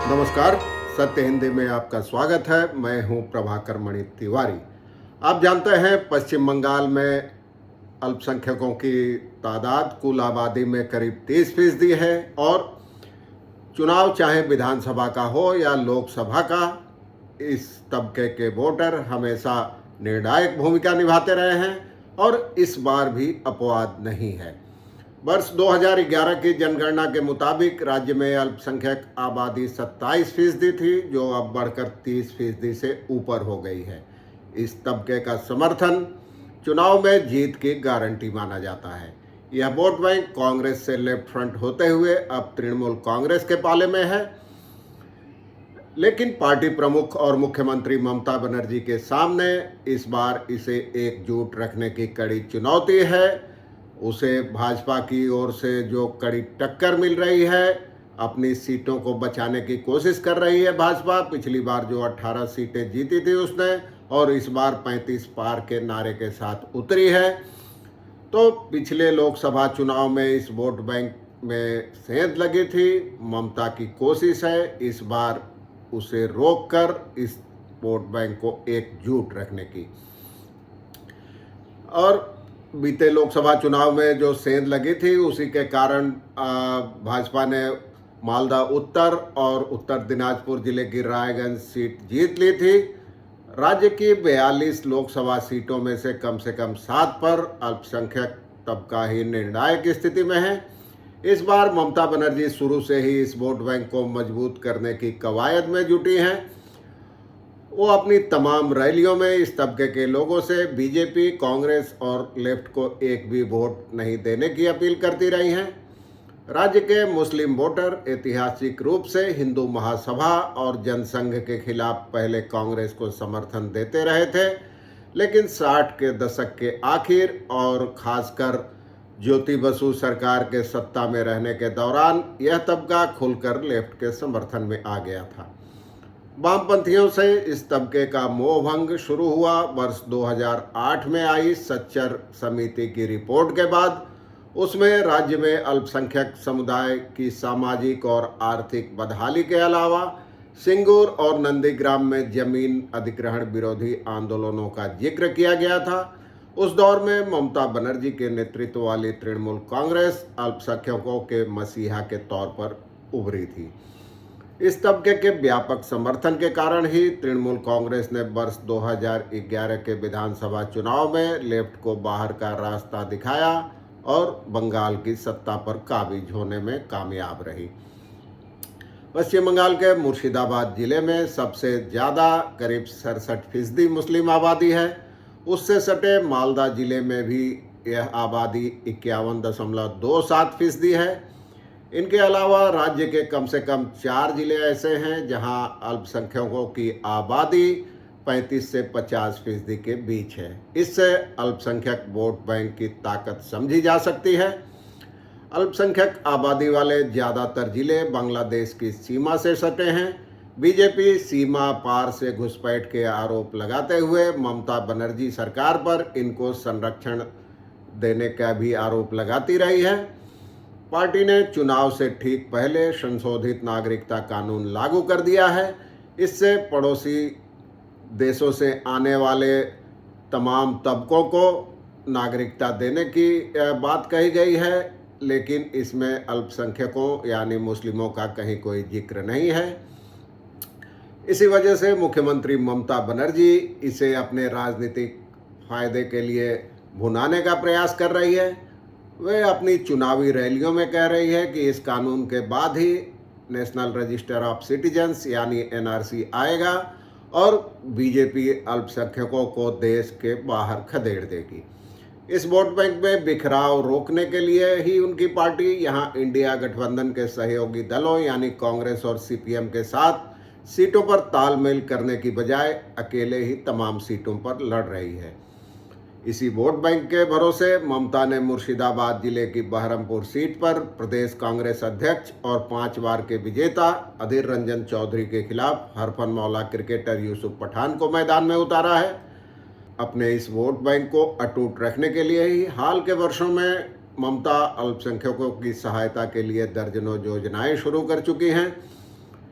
नमस्कार। सत्य हिंदी में आपका स्वागत है। मैं हूं प्रभाकर मणि तिवारी। आप जानते हैं पश्चिम बंगाल में अल्पसंख्यकों की तादाद कुल आबादी में करीब 30% है और चुनाव चाहे विधानसभा का हो या लोकसभा का, इस तबके के वोटर हमेशा निर्णायक भूमिका निभाते रहे हैं और इस बार भी अपवाद नहीं है। वर्ष 2011 की जनगणना के मुताबिक राज्य में अल्पसंख्यक आबादी 27% थी, जो अब बढ़कर 30% से ऊपर हो गई है। इस तबके का समर्थन चुनाव में जीत की गारंटी माना जाता है। यह वोट बैंक कांग्रेस से लेफ्ट फ्रंट होते हुए अब तृणमूल कांग्रेस के पाले में है, लेकिन पार्टी प्रमुख और मुख्यमंत्री ममता बनर्जी के सामने इस बार इसे एकजुट रखने की कड़ी चुनौती है। उसे भाजपा की ओर से जो कड़ी टक्कर मिल रही है, अपनी सीटों को बचाने की कोशिश कर रही है भाजपा। पिछली बार जो 18 सीटें जीती थी उसने, और इस बार 35 पार के नारे के साथ उतरी है। तो पिछले लोकसभा चुनाव में इस वोट बैंक में सेंध लगी थी। ममता की कोशिश है इस बार उसे रोककर इस वोट बैंक को एकजुट रखने की। और बीते लोकसभा चुनाव में जो सेंध लगी थी उसी के कारण भाजपा ने मालदा उत्तर और उत्तर दिनाजपुर जिले की रायगंज सीट जीत ली थी। राज्य की 42 लोकसभा सीटों में से कम 7 पर अल्पसंख्यक तबका ही निर्णायक स्थिति में है। इस बार ममता बनर्जी शुरू से ही इस वोट बैंक को मजबूत करने की कवायद में जुटी हैं। वो अपनी तमाम रैलियों में इस तबके के लोगों से बीजेपी, कांग्रेस और लेफ्ट को एक भी वोट नहीं देने की अपील करती रही हैं। राज्य के मुस्लिम वोटर ऐतिहासिक रूप से हिंदू महासभा और जनसंघ के खिलाफ पहले कांग्रेस को समर्थन देते रहे थे, लेकिन 60 के दशक के आखिर और खासकर ज्योति बसु सरकार के सत्ता में रहने के दौरान यह तबका खुलकर लेफ्ट के समर्थन में आ गया था। वामपंथियों से इस तबके का मोहभंग शुरू हुआ वर्ष 2008 में आई सच्चर समिति की रिपोर्ट के बाद। उसमें राज्य में अल्पसंख्यक समुदाय की सामाजिक और आर्थिक बदहाली के अलावा सिंगूर और नंदीग्राम में जमीन अधिग्रहण विरोधी आंदोलनों का जिक्र किया गया था। उस दौर में ममता बनर्जी के नेतृत्व वाली तृणमूल कांग्रेस अल्पसंख्यकों के मसीहा के तौर पर उभरी थी। इस तबके के व्यापक समर्थन के कारण ही तृणमूल कांग्रेस ने वर्ष 2011 के विधानसभा चुनाव में लेफ्ट को बाहर का रास्ता दिखाया और बंगाल की सत्ता पर काबिज होने में कामयाब रही। पश्चिम बंगाल के मुर्शिदाबाद जिले में सबसे ज़्यादा करीब 67% मुस्लिम आबादी है। उससे सटे मालदा जिले में भी यह आबादी 51.27% है। इनके अलावा राज्य के कम से कम 4 जिले ऐसे हैं जहां अल्पसंख्यकों की आबादी 35 से 50% के बीच है। इससे अल्पसंख्यक वोट बैंक की ताकत समझी जा सकती है। अल्पसंख्यक आबादी वाले ज़्यादातर जिले बांग्लादेश की सीमा से सटे हैं। बीजेपी सीमा पार से घुसपैठ के आरोप लगाते हुए ममता बनर्जी सरकार पर इनको संरक्षण देने का भी आरोप लगाती रही है। पार्टी ने चुनाव से ठीक पहले संशोधित नागरिकता कानून लागू कर दिया है। इससे पड़ोसी देशों से आने वाले तमाम तबकों को नागरिकता देने की बात कही गई है, लेकिन इसमें अल्पसंख्यकों यानी मुस्लिमों का कहीं कोई जिक्र नहीं है। इसी वजह से मुख्यमंत्री ममता बनर्जी इसे अपने राजनीतिक फायदे के लिए भुनाने का प्रयास कर रही है। वे अपनी चुनावी रैलियों में कह रही है कि इस कानून के बाद ही नेशनल रजिस्टर ऑफ सिटीजन्स यानी एनआरसी आएगा और बीजेपी अल्पसंख्यकों को देश के बाहर खदेड़ देगी। इस वोट बैंक में बिखराव रोकने के लिए ही उनकी पार्टी यहाँ इंडिया गठबंधन के सहयोगी दलों यानी कांग्रेस और सीपीएम के साथ सीटों पर तालमेल करने की बजाय अकेले ही तमाम सीटों पर लड़ रही है। इसी वोट बैंक के भरोसे ममता ने मुर्शिदाबाद जिले की बहरमपुर सीट पर प्रदेश कांग्रेस अध्यक्ष और 5 बार के विजेता अधीर रंजन चौधरी के खिलाफ हरफन मौला क्रिकेटर यूसुफ पठान को मैदान में उतारा है। अपने इस वोट बैंक को अटूट रखने के लिए ही हाल के वर्षों में ममता अल्पसंख्यकों की सहायता के लिए दर्जनों योजनाएं शुरू कर चुकी हैं।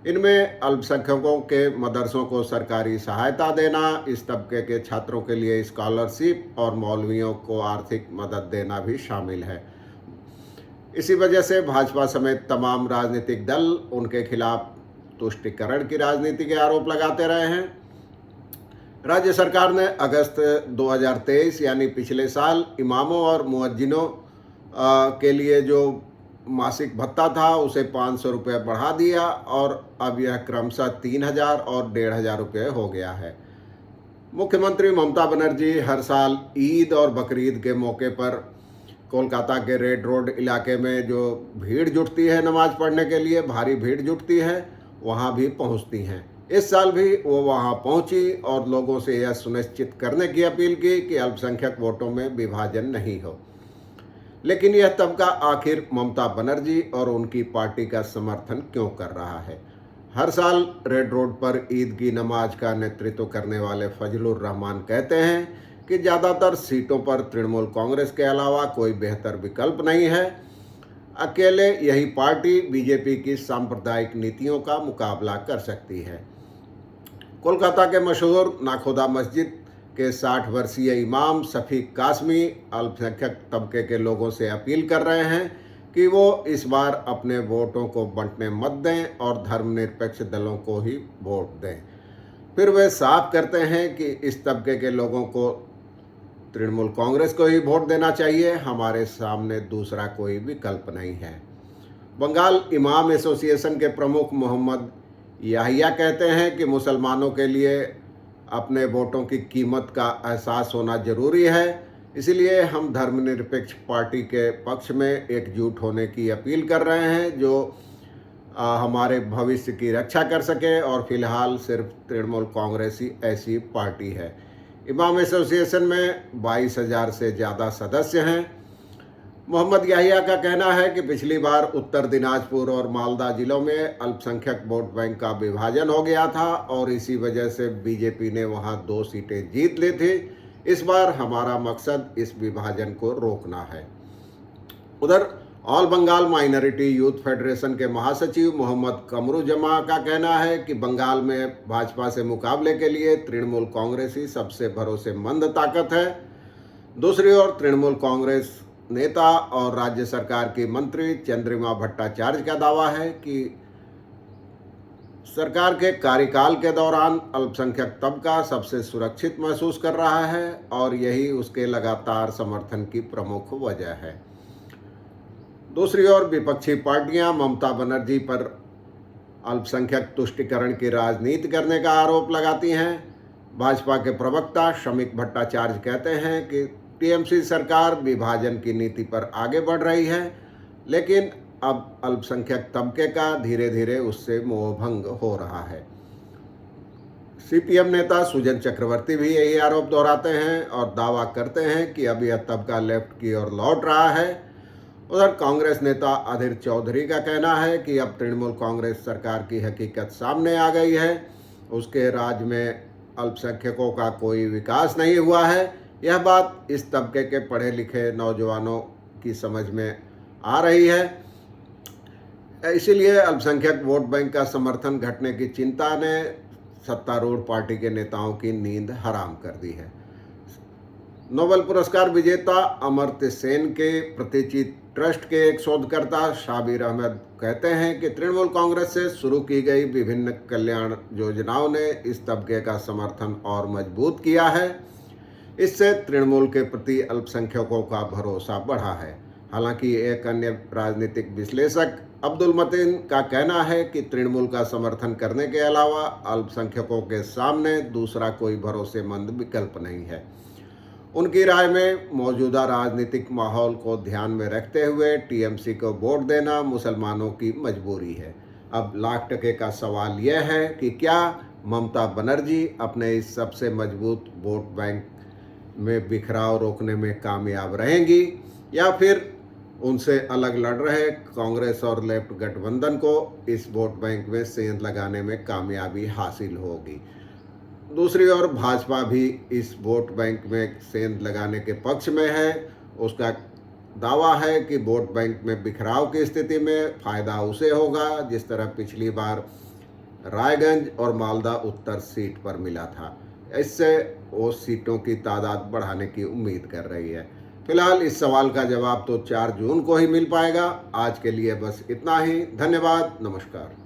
इनमें अल्पसंख्यकों के मदरसों को सरकारी सहायता देना, इस तबके के छात्रों के लिए स्कॉलरशिप और मौलवियों को आर्थिक मदद देना भी शामिल है। इसी वजह से भाजपा समेत तमाम राजनीतिक दल उनके खिलाफ तुष्टीकरण की राजनीति के आरोप लगाते रहे हैं। राज्य सरकार ने अगस्त 2023 यानी पिछले साल इमामों और मुअज्जिनों के लिए जो मासिक भत्ता था उसे 500 रुपये बढ़ा दिया और अब यह क्रमशः 3000 और 1500 रुपये हो गया है। मुख्यमंत्री ममता बनर्जी हर साल ईद और बकरीद के मौके पर कोलकाता के रेड रोड इलाके में जो भीड़ जुटती है नमाज पढ़ने के लिए, भारी भीड़ जुटती है, वहाँ भी पहुँचती हैं। इस साल भी वो वहाँ पहुँची और लोगों से यह सुनिश्चित करने की अपील की कि अल्पसंख्यक वोटों में विभाजन नहीं हो। लेकिन यह तबका आखिर ममता बनर्जी और उनकी पार्टी का समर्थन क्यों कर रहा है? हर साल रेड रोड पर ईद की नमाज का नेतृत्व करने वाले फजलुर रहमान कहते हैं कि ज़्यादातर सीटों पर तृणमूल कांग्रेस के अलावा कोई बेहतर विकल्प नहीं है। अकेले यही पार्टी बीजेपी की सांप्रदायिक नीतियों का मुकाबला कर सकती है। कोलकाता के मशहूर नाखोदा मस्जिद के 60 वर्षीय इमाम शफीक कासमी अल्पसंख्यक तबके के लोगों से अपील कर रहे हैं कि वो इस बार अपने वोटों को बंटने मत दें और धर्मनिरपेक्ष दलों को ही वोट दें। फिर वे साफ करते हैं कि इस तबके के लोगों को तृणमूल कांग्रेस को ही वोट देना चाहिए, हमारे सामने दूसरा कोई विकल्प नहीं है। बंगाल इमाम एसोसिएशन के प्रमुख मोहम्मद याहिया कहते हैं कि मुसलमानों के लिए अपने वोटों की कीमत का एहसास होना जरूरी है, इसलिए हम धर्मनिरपेक्ष पार्टी के पक्ष में एकजुट होने की अपील कर रहे हैं जो हमारे भविष्य की रक्षा कर सके और फिलहाल सिर्फ तृणमूल कांग्रेस ही ऐसी पार्टी है। इमाम एसोसिएशन में 22,000 से ज़्यादा सदस्य हैं। मोहम्मद याहिया का कहना है कि पिछली बार उत्तर दिनाजपुर और मालदा जिलों में अल्पसंख्यक वोट बैंक का विभाजन हो गया था और इसी वजह से बीजेपी ने वहां 2 सीटें जीत ली थी। इस बार हमारा मकसद इस विभाजन को रोकना है। उधर all Bengal minority youth federation के महासचिव मोहम्मद कमरुजमा का कहना है कि बंगाल में भाजपा से मुकाबले के लिए तृणमूल कांग्रेस ही सबसे भरोसेमंद ताकत है। दूसरी ओर तृणमूल कांग्रेस नेता और राज्य सरकार की मंत्री चंद्रिमा भट्टाचार्य का दावा है कि सरकार के कार्यकाल के दौरान अल्पसंख्यक तबका सबसे सुरक्षित महसूस कर रहा है और यही उसके लगातार समर्थन की प्रमुख वजह है। दूसरी ओर विपक्षी पार्टियां ममता बनर्जी पर अल्पसंख्यक तुष्टीकरण की राजनीति करने का आरोप लगाती हैं। भाजपा के प्रवक्ता शमीक भट्टाचार्य कहते हैं कि टीएमसी सरकार विभाजन की नीति पर आगे बढ़ रही है, लेकिन अब अल्पसंख्यक तबके का धीरे धीरे उससे मोहभंग हो रहा है। सीपीएम नेता सुजन चक्रवर्ती भी यही आरोप दोहराते हैं और दावा करते हैं कि अब यह तबका लेफ्ट की ओर लौट रहा है। उधर कांग्रेस नेता अधीर चौधरी का कहना है कि अब तृणमूल कांग्रेस सरकार की हकीकत सामने आ गई है, उसके राज में अल्पसंख्यकों का कोई विकास नहीं हुआ है। यह बात इस तबके के पढ़े लिखे नौजवानों की समझ में आ रही है, इसीलिए अल्पसंख्यक वोट बैंक का समर्थन घटने की चिंता ने सत्तारूढ़ पार्टी के नेताओं की नींद हराम कर दी है। नोबेल पुरस्कार विजेता अमर्त्य सेन के प्रतिचित ट्रस्ट के एक शोधकर्ता शाबिर अहमद कहते हैं कि तृणमूल कांग्रेस से शुरू की गई विभिन्न कल्याण योजनाओं ने इस तबके का समर्थन और मजबूत किया है। इससे तृणमूल के प्रति अल्पसंख्यकों का भरोसा बढ़ा है। हालांकि एक अन्य राजनीतिक विश्लेषक अब्दुल मतीन का कहना है कि तृणमूल का समर्थन करने के अलावा अल्पसंख्यकों के सामने दूसरा कोई भरोसेमंद विकल्प नहीं है। उनकी राय में मौजूदा राजनीतिक माहौल को ध्यान में रखते हुए टीएमसी को वोट देना मुसलमानों की मजबूरी है। अब लाख टके का सवाल यह है कि क्या ममता बनर्जी अपने इस सबसे मजबूत वोट बैंक में बिखराव रोकने में कामयाब रहेंगी या फिर उनसे अलग लड़ रहे कांग्रेस और लेफ्ट गठबंधन को इस वोट बैंक में सेंध लगाने में कामयाबी हासिल होगी। दूसरी ओर भाजपा भी इस वोट बैंक में सेंध लगाने के पक्ष में है। उसका दावा है कि वोट बैंक में बिखराव की स्थिति में फायदा उसे होगा जिस तरह पिछली बार रायगंज और मालदा उत्तर सीट पर मिला था। इससे वो सीटों की तादाद बढ़ाने की उम्मीद कर रही है। फिलहाल इस सवाल का जवाब तो 4 जून को ही मिल पाएगा। आज के लिए बस इतना ही। धन्यवाद। नमस्कार।